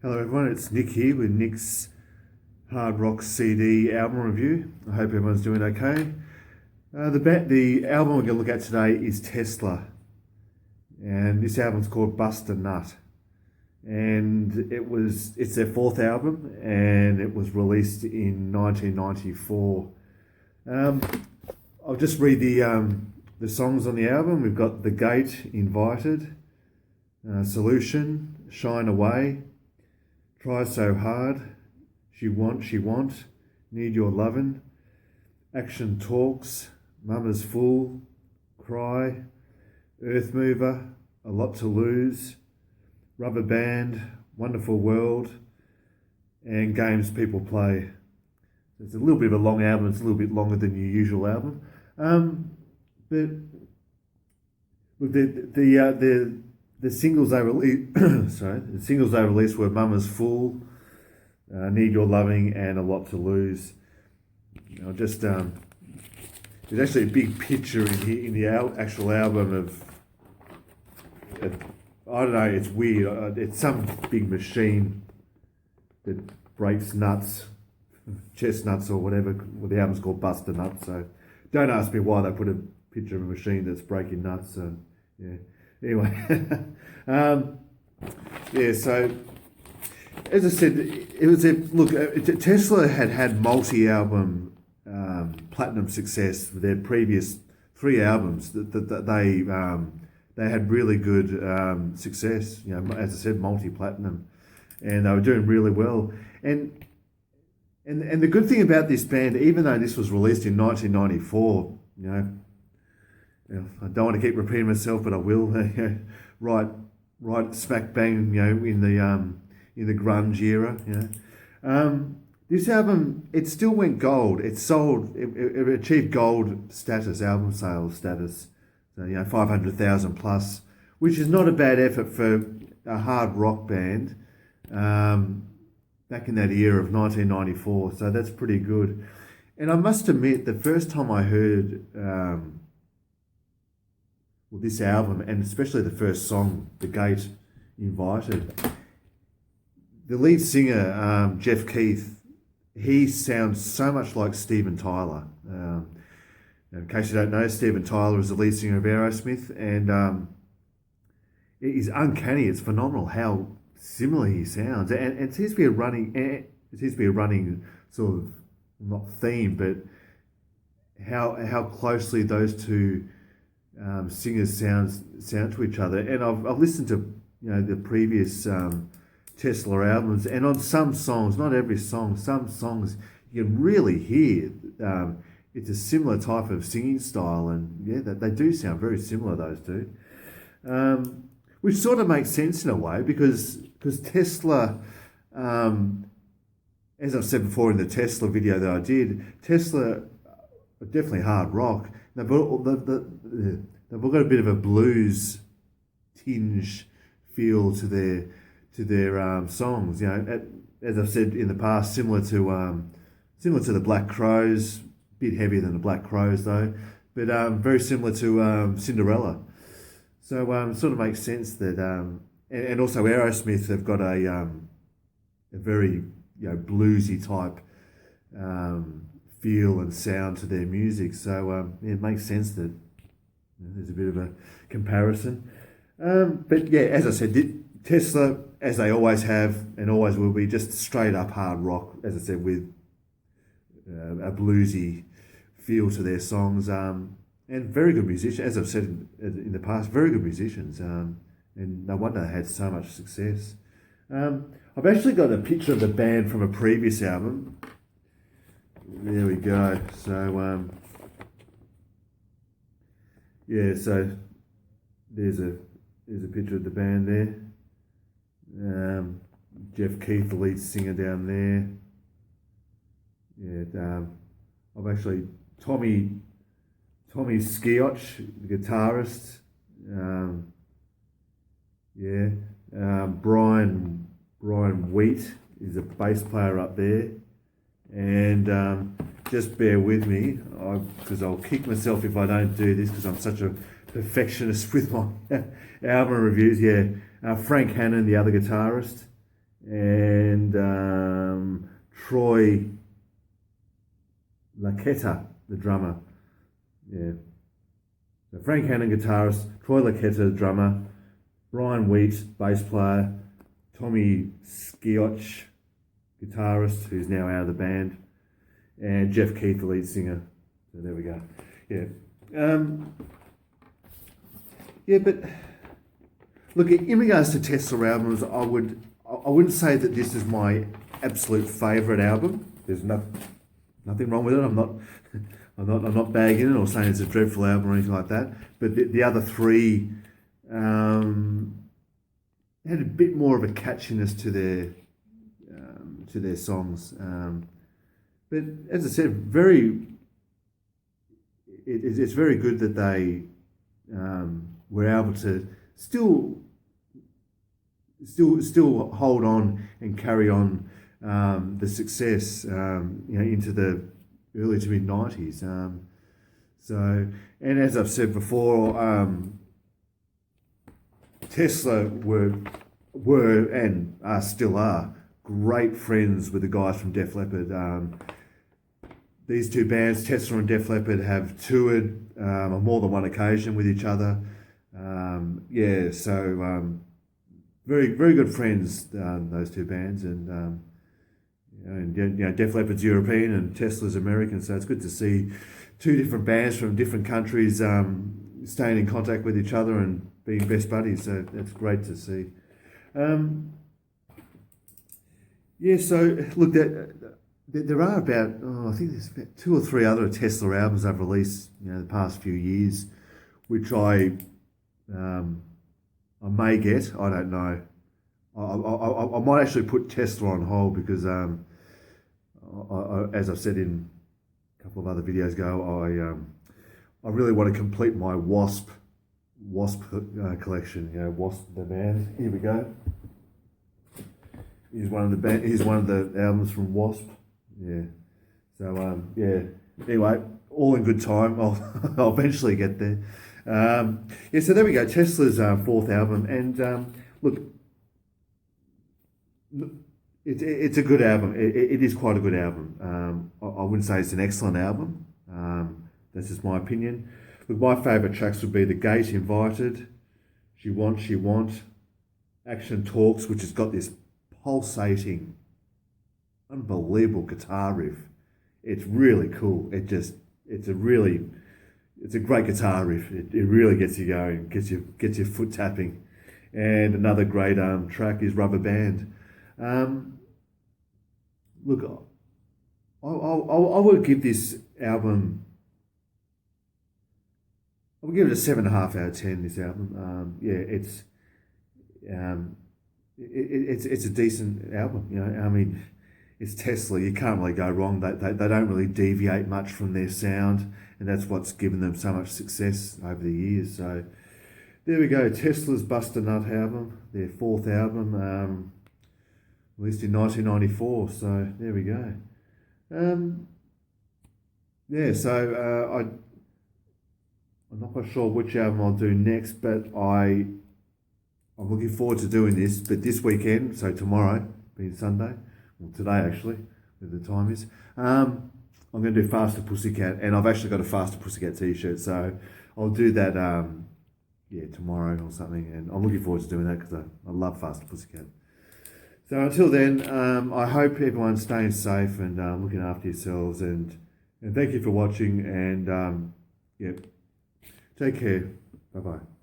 Hello everyone, it's Nick here with Nick's Hard Rock CD album review. I hope everyone's doing okay. The album we're going to look at today is Tesla, and this album's called Bust a Nut, and it's their fourth album, and it was released in 1994. I'll just read the songs on the album. We've got The Gate, Invited, Solution, Shine Away, Try So Hard, She Want, Need Your Lovin', Action Talks, Mama's Fool, Cry, Earth Mover, A Lot to Lose, Rubber Band, Wonderful World, and Games People Play. It's a little bit of a long album. It's a little bit longer than your usual album. But look, the singles they released, the singles they released were "Mama's Fool," "Need Your Loving," and "A Lot to Lose." There's actually a big picture in the actual album of I don't know. It's weird. It's some big machine that breaks nuts, chestnuts or whatever. Well, the album's called Bust a Nut, so don't ask me why they put a picture of a machine that's breaking nuts. So yeah. Anyway, so as I said, Tesla had multi-album platinum success with their previous three albums. That they had really good success. As I said, multi-platinum, and they were doing really well. And the good thing about this band, even though this was released in 1994, I don't want to keep repeating myself, but I will. right smack bang, in the grunge era. This album, it still went gold. It achieved gold status, album sales status. So 500,000 plus, which is not a bad effort for a hard rock band back in that era of 1994. So that's pretty good. And I must admit, the first time I heard this album, and especially the first song, The Gate, Invited, the lead singer, Jeff Keith, he sounds so much like Steven Tyler. In case you don't know, Steven Tyler is the lead singer of Aerosmith, and it is uncanny. It's phenomenal how similar he sounds, and it seems to be a running sort of, not theme, but how closely those two singers sound to each other. And I've listened to the previous Tesla albums, and on some songs, not every song, some songs you can really hear it's a similar type of singing style, and they do sound very similar, those two, which sort of makes sense in a way because Tesla, as I've said before in the Tesla video that I did, Tesla are definitely hard rock. They've got a bit of a blues tinge feel to their songs. As I've said in the past, similar to the Black Crowes, a bit heavier than the Black Crowes though, but very similar to Cinderella. So sort of makes sense that and also Aerosmith have got a very bluesy type feel and sound to their music. So it makes sense that there's a bit of a comparison. But yeah, as I said, Tesla, as they always have and always will be, just straight up hard rock, as I said, with a bluesy feel to their songs, and very good musicians. As I've said in the past, very good musicians, and no wonder they had so much success. I've actually got a picture of the band from a previous album. There we go. So so there's a picture of the band there. Jeff Keith, the lead singer, down there. I've actually Tommy Skiotch, the guitarist. Brian Wheat is a bass player up there, and just bear with me because I'll kick myself if I don't do this because I'm such a perfectionist with my album reviews. Frank Hannon, the other guitarist, and Troy Laqueta, the drummer. Yeah. So Frank Hannon, guitarist, Troy Laqueta, drummer, Brian Wheat, bass player, Tommy Skioch, guitarist, who's now out of the band, and Jeff Keith, the lead singer. So there we go. Yeah. Yeah, but look, in regards to Tesla albums, I wouldn't say that this is my absolute favourite album. There's nothing wrong with it. I'm not bagging it or saying it's a dreadful album or anything like that. But the other three had a bit more of a catchiness to their songs. But as I said, it's very good that they were able to still hold on and carry on the success into the early to mid 90s. So, and as I've said before, Tesla were and still are great friends with the guys from Def Leppard. These two bands, Tesla and Def Leppard, have toured on more than one occasion with each other. Very, very good friends, those two bands, and Def Leppard's European and Tesla's American, so it's good to see two different bands from different countries staying in contact with each other and being best buddies. So that's great to see. So look, there are about I think there's about 2 or 3 other Tesla albums I've released the past few years, which I may get. I don't know. I might actually put Tesla on hold because as I've said in a couple of other videos ago, I really want to complete my Wasp collection. Wasp the band. Here we go. Here's one of the albums from Wasp. Yeah. So Anyway, all in good time. I'll eventually get there. So there we go. Tesla's 4th album, and look, it's a good album. It is quite a good album. I wouldn't say it's an excellent album. That's just my opinion. Look, my favourite tracks would be The Gate, Invited, She Want, Action Talks, which has got this pulsating, unbelievable guitar riff. It's really cool. It's a great guitar riff. It really gets you going, gets your foot tapping. And another great track is Rubber Band. Look, I would give this album. I would give it a 7.5 out of 10. This album, it's a decent album. I mean, it's Tesla. You can't really go wrong. They don't really deviate much from their sound, and that's what's given them so much success over the years. So there we go. Tesla's Bust a Nut album, their 4th album, released in 1994. So there we go. I'm not quite sure which album I'll do next, but I'm looking forward to doing this. But this weekend, so tomorrow, being Sunday, well today actually, where the time is, I'm going to do Faster Pussycat, and I've actually got a Faster Pussycat t-shirt, so I'll do that tomorrow or something, and I'm looking forward to doing that because I love Faster Pussycat. So until then, I hope everyone's staying safe and looking after yourselves, and thank you for watching, and take care. Bye-bye.